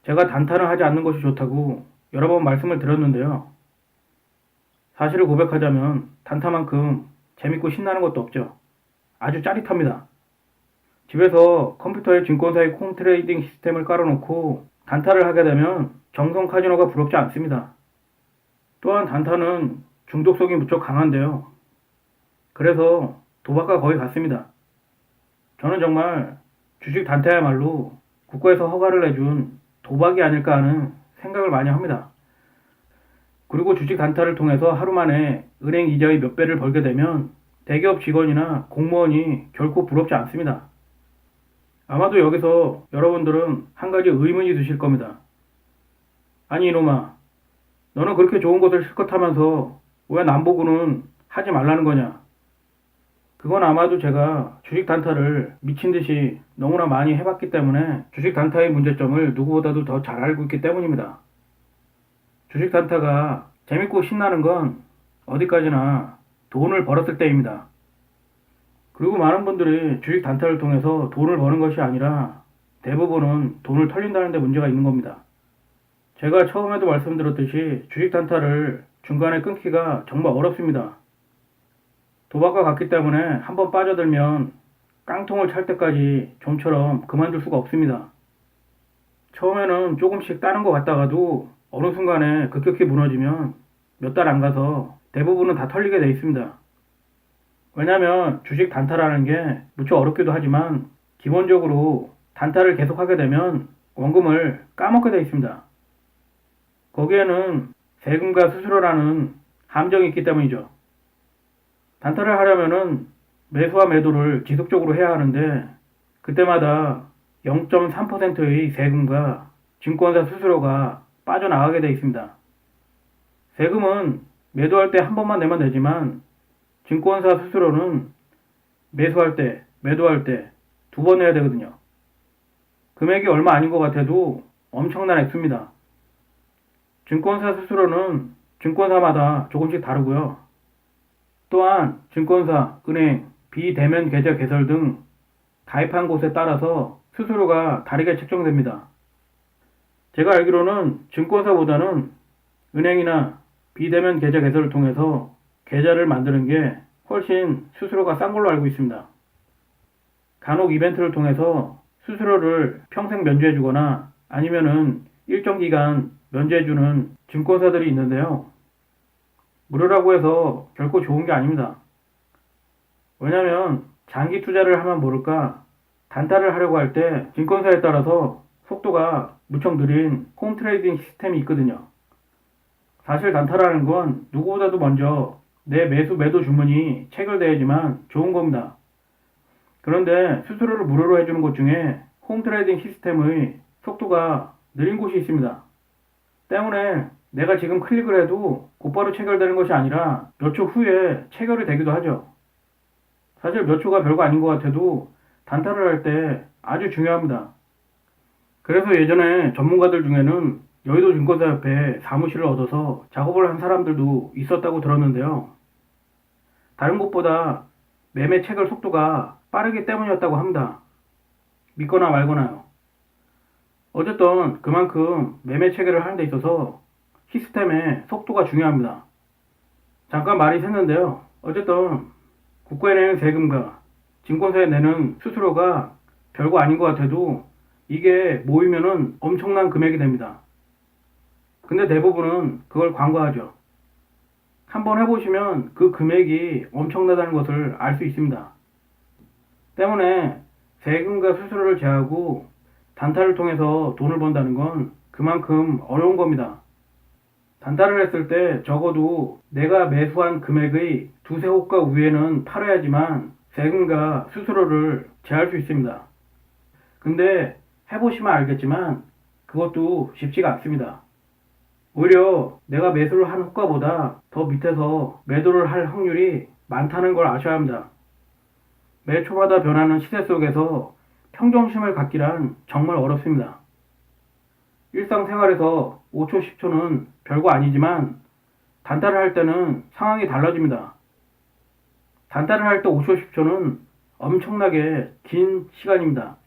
제가 단타를 하지 않는 것이 좋다고 여러 번 말씀을 드렸는데요. 사실을 고백하자면 단타만큼 재밌고 신나는 것도 없죠. 아주 짜릿합니다. 집에서 컴퓨터에 증권사의 콩트레이딩 시스템을 깔아놓고 단타를 하게 되면 정성 카지노가 부럽지 않습니다. 또한 단타는 중독성이 무척 강한데요. 그래서 도박과 거의 같습니다. 저는 정말 주식 단타야말로 국가에서 허가를 내준 도박이 아닐까 하는 생각을 많이 합니다. 그리고 주식 단타를 통해서 하루 만에 은행 이자의 몇 배를 벌게 되면 대기업 직원이나 공무원이 결코 부럽지 않습니다. 아마도 여기서 여러분들은 한 가지 의문이 드실 겁니다. 아니 이놈아, 너는 그렇게 좋은 것을 실컷 하면서 왜 남보고는 하지 말라는 거냐? 그건 아마도 제가 주식 단타를 미친 듯이 너무나 많이 해봤기 때문에 주식 단타의 문제점을 누구보다도 더 잘 알고 있기 때문입니다. 주식 단타가 재밌고 신나는 건 어디까지나 돈을 벌었을 때입니다. 그리고 많은 분들이 주식 단타를 통해서 돈을 버는 것이 아니라 대부분은 돈을 털린다는 데 문제가 있는 겁니다. 제가 처음에도 말씀드렸듯이 주식 단타를 중간에 끊기가 정말 어렵습니다. 도박과 같기 때문에 한번 빠져들면 깡통을 찰 때까지 좀처럼 그만둘 수가 없습니다. 처음에는 조금씩 따는 것 같다가도 어느 순간에 급격히 무너지면 몇 달 안 가서 대부분은 다 털리게 돼 있습니다. 왜냐면 주식 단타라는 게 무척 어렵기도 하지만 기본적으로 단타를 계속하게 되면 원금을 까먹게 돼 있습니다. 거기에는 세금과 수수료라는 함정이 있기 때문이죠. 단타를 하려면은 매수와 매도를 지속적으로 해야 하는데 그때마다 0.3%의 세금과 증권사 수수료가 빠져나가게 돼 있습니다. 세금은 매도할 때 한 번만 내면 되지만 증권사 수수료는 매수할 때, 매도할 때 두 번 내야 되거든요. 금액이 얼마 아닌 것 같아도 엄청난 액수입니다. 증권사 수수료는 증권사마다 조금씩 다르고요. 또한 증권사, 은행, 비대면 계좌 개설 등 가입한 곳에 따라서 수수료가 다르게 책정됩니다. 제가 알기로는 증권사보다는 은행이나 비대면 계좌 개설을 통해서 계좌를 만드는 게 훨씬 수수료가 싼 걸로 알고 있습니다. 간혹 이벤트를 통해서 수수료를 평생 면제해 주거나 아니면은 일정 기간 면제해 주는 증권사들이 있는데요. 무료라고 해서 결코 좋은 게 아닙니다. 왜냐면 장기 투자를 하면 모를까 단타를 하려고 할 때 증권사에 따라서 속도가 무척 느린 홈트레이딩 시스템이 있거든요. 사실 단타라는 건 누구보다도 먼저 내 매수 매도 주문이 체결돼야지만 좋은 겁니다. 그런데 수수료를 무료로 해주는 곳 중에 홈트레이딩 시스템의 속도가 느린 곳이 있습니다. 때문에 내가 지금 클릭을 해도 곧바로 체결되는 것이 아니라 몇 초 후에 체결이 되기도 하죠. 사실 몇 초가 별거 아닌 것 같아도 단타를 할 때 아주 중요합니다. 그래서 예전에 전문가들 중에는 여의도 증권사 옆에 사무실을 얻어서 작업을 한 사람들도 있었다고 들었는데요. 다른 곳보다 매매 체결 속도가 빠르기 때문이었다고 합니다. 믿거나 말거나요. 어쨌든 그만큼 매매 체결을 하는 데 있어서 시스템의 속도가 중요합니다. 잠깐 말이 샜는데요. 어쨌든 국가에 내는 세금과 증권사에 내는 수수료가 별거 아닌 것 같아도 이게 모이면은 엄청난 금액이 됩니다. 근데 대부분은 그걸 간과하죠. 한번 해보시면 그 금액이 엄청나다는 것을 알 수 있습니다. 때문에 세금과 수수료를 제하고 단타를 통해서 돈을 번다는 건 그만큼 어려운 겁니다. 단타를 했을 때 적어도 내가 매수한 금액의 두세 호가 위에는 팔아야지만 세금과 수수료를 제할 수 있습니다. 근데 해보시면 알겠지만 그것도 쉽지가 않습니다. 오히려 내가 매수를 한 호가보다 더 밑에서 매도를 할 확률이 많다는 걸 아셔야 합니다. 매 초마다 변하는 시세 속에서 평정심을 갖기란 정말 어렵습니다. 일상생활에서 5초, 10초는 별거 아니지만 단타를 할 때는 상황이 달라집니다. 단타를 할 때 5초, 10초는 엄청나게 긴 시간입니다.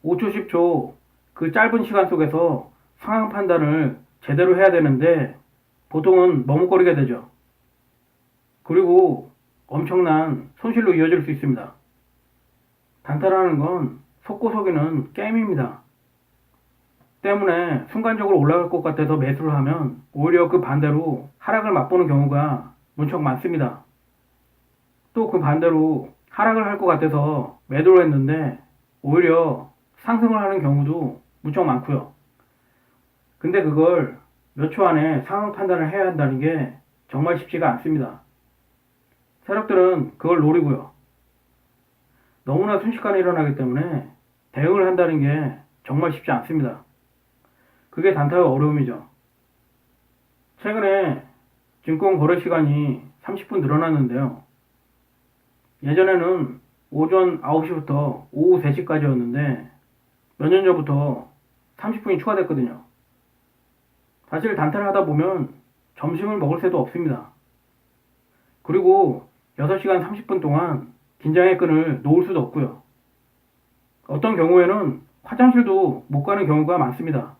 5초, 10초 그 짧은 시간 속에서 상황 판단을 제대로 해야 되는데 보통은 머뭇거리게 되죠. 그리고 엄청난 손실로 이어질 수 있습니다. 단타라는 건 속고 속이는 게임입니다. 때문에 순간적으로 올라갈 것 같아서 매수를 하면 오히려 그 반대로 하락을 맛보는 경우가 무척 많습니다. 또 그 반대로 하락을 할 것 같아서 매도를 했는데 오히려 상승을 하는 경우도 무척 많고요. 근데 그걸 몇 초 안에 상황 판단을 해야 한다는 게 정말 쉽지가 않습니다. 세력들은 그걸 노리고요. 너무나 순식간에 일어나기 때문에 대응을 한다는 게 정말 쉽지 않습니다. 그게 단타의 어려움이죠. 최근에 증권 거래 시간이 30분 늘어났는데요. 예전에는 오전 9시부터 오후 3시까지였는데 몇 년 전부터 30분이 추가됐거든요. 사실 단타를 하다 보면 점심을 먹을 새도 없습니다. 그리고 6시간 30분 동안 긴장의 끈을 놓을 수도 없고요. 어떤 경우에는 화장실도 못 가는 경우가 많습니다.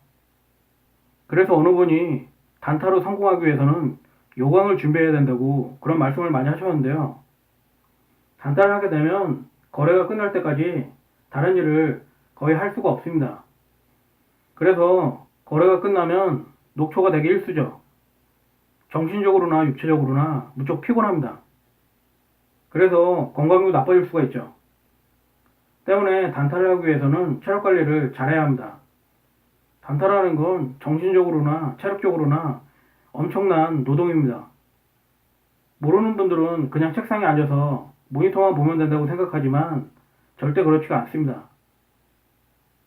그래서 어느 분이 단타로 성공하기 위해서는 요강을 준비해야 된다고 그런 말씀을 많이 하셨는데요. 단타를 하게 되면 거래가 끝날 때까지 다른 일을 거의 할 수가 없습니다. 그래서 거래가 끝나면 녹초가 되기 일쑤죠. 정신적으로나 육체적으로나 무척 피곤합니다. 그래서 건강도 나빠질 수가 있죠. 때문에 단타를 하기 위해서는 체력 관리를 잘해야 합니다. 단타라는 건 정신적으로나 체력적으로나 엄청난 노동입니다. 모르는 분들은 그냥 책상에 앉아서 모니터만 보면 된다고 생각하지만 절대 그렇지가 않습니다.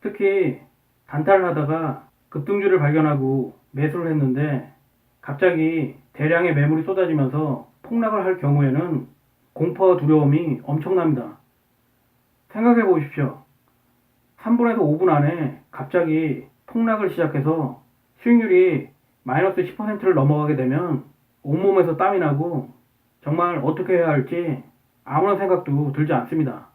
특히 단타를 하다가 급등주를 발견하고 매수를 했는데 갑자기 대량의 매물이 쏟아지면서 폭락을 할 경우에는 공포와 두려움이 엄청납니다. 생각해 보십시오. 3분에서 5분 안에 갑자기 폭락을 시작해서 수익률이 마이너스 10%를 넘어가게 되면 온몸에서 땀이 나고 정말 어떻게 해야 할지 아무런 생각도 들지 않습니다.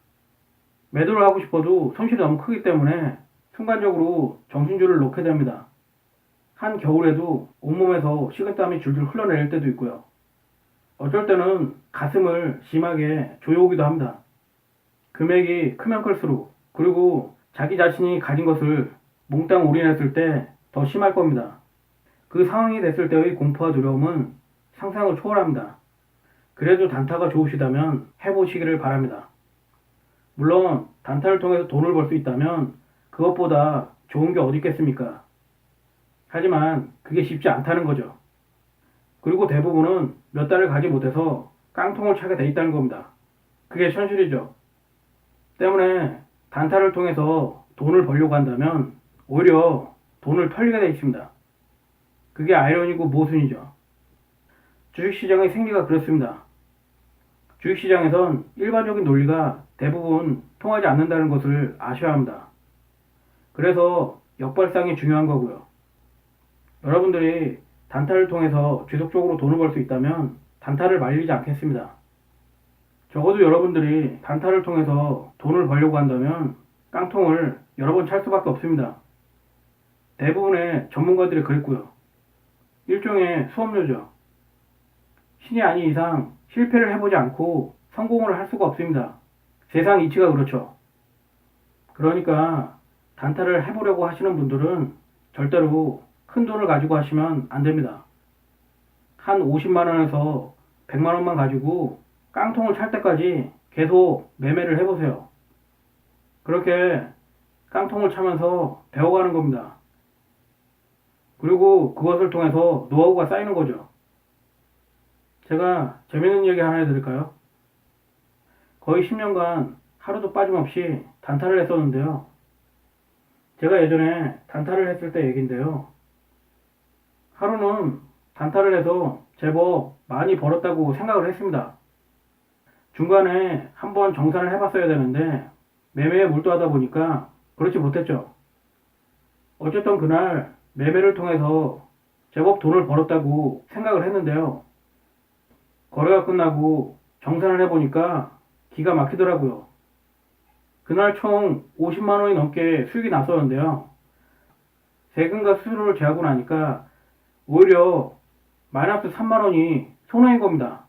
매도를 하고 싶어도 손실이 너무 크기 때문에 순간적으로 정신줄을 놓게 됩니다. 한겨울에도 온몸에서 식은땀이 줄줄 흘러내릴 때도 있고요. 어쩔 때는 가슴을 심하게 조여오기도 합니다. 금액이 크면 클수록 그리고 자기 자신이 가진 것을 몽땅 올인했을 때 더 심할 겁니다. 그 상황이 됐을 때의 공포와 두려움은 상상을 초월합니다. 그래도 단타가 좋으시다면 해보시기를 바랍니다. 물론 단타를 통해서 돈을 벌 수 있다면 그것보다 좋은 게 어디 있겠습니까? 하지만 그게 쉽지 않다는 거죠. 그리고 대부분은 몇 달을 가지 못해서 깡통을 차게 돼 있다는 겁니다. 그게 현실이죠. 때문에 단타를 통해서 돈을 벌려고 한다면 오히려 돈을 털리게 돼 있습니다. 그게 아이러니고 모순이죠. 주식시장의 생리가 그렇습니다. 주식시장에선 일반적인 논리가 대부분 통하지 않는다는 것을 아셔야 합니다. 그래서 역발상이 중요한 거고요. 여러분들이 단타를 통해서 지속적으로 돈을 벌 수 있다면 단타를 말리지 않겠습니다. 적어도 여러분들이 단타를 통해서 돈을 벌려고 한다면 깡통을 여러 번 찰 수밖에 없습니다. 대부분의 전문가들이 그랬고요. 일종의 수업료죠. 신이 아닌 이상 실패를 해보지 않고 성공을 할 수가 없습니다. 세상 이치가 그렇죠. 그러니까 단타를 해보려고 하시는 분들은 절대로 큰 돈을 가지고 하시면 안 됩니다. 한 50만원에서 100만원만 가지고 깡통을 찰 때까지 계속 매매를 해보세요. 그렇게 깡통을 차면서 배워가는 겁니다. 그리고 그것을 통해서 노하우가 쌓이는 거죠. 제가 재밌는 얘기 하나 해드릴까요? 거의 10년간 하루도 빠짐없이 단타를 했었는데요. 제가 예전에 단타를 했을 때 얘기인데요. 하루는 단타를 해서 제법 많이 벌었다고 생각을 했습니다. 중간에 한번 정산을 해봤어야 되는데 매매에 몰두하다 보니까 그렇지 못했죠. 어쨌든 그날 매매를 통해서 제법 돈을 벌었다고 생각을 했는데요. 거래가 끝나고 정산을 해보니까 기가 막히더라고요. 그날 총 50만원이 넘게 수익이 났었는데요. 세금과 수수료를 제하고 나니까 오히려 마이너스 3만 원이 손해인 겁니다.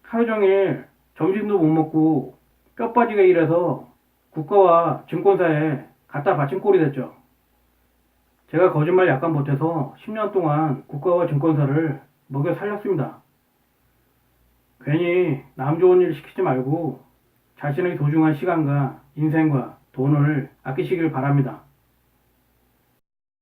하루 종일 점심도 못 먹고 뼈 빠지게 일해서 국가와 증권사에 갖다 바친 꼴이 됐죠. 제가 거짓말 약간 못해서 10년 동안 국가와 증권사를 먹여 살렸습니다. 괜히 남 좋은 일 시키지 말고 자신의 소중한 시간과 인생과 돈을 아끼시길 바랍니다.